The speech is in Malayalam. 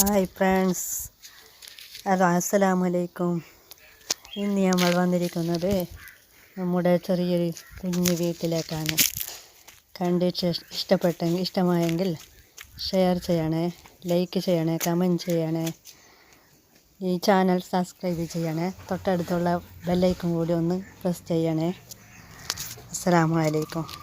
ഹായ് ഫ്രണ്ട്സ്, ഹലോ, അസ്സലാമലൈക്കും. ഇന്ന് നമ്മൾ വന്നിരിക്കുന്നത് നമ്മുടെ ചെറിയൊരു കുഞ്ഞു വീട്ടിലേക്കാണ്. കണ്ടിട്ട് ഇഷ്ടമായെങ്കിൽ ഷെയർ ചെയ്യണേ, ലൈക്ക് ചെയ്യണേ, കമൻറ്റ് ചെയ്യണേ, ഈ ചാനൽ സബ്സ്ക്രൈബ് ചെയ്യണേ, തൊട്ടടുത്തുള്ള ബെല്ലൈക്കൺ കൂടി ഒന്ന് പ്രസ് ചെയ്യണേ. അസ്സലാമലൈക്കും.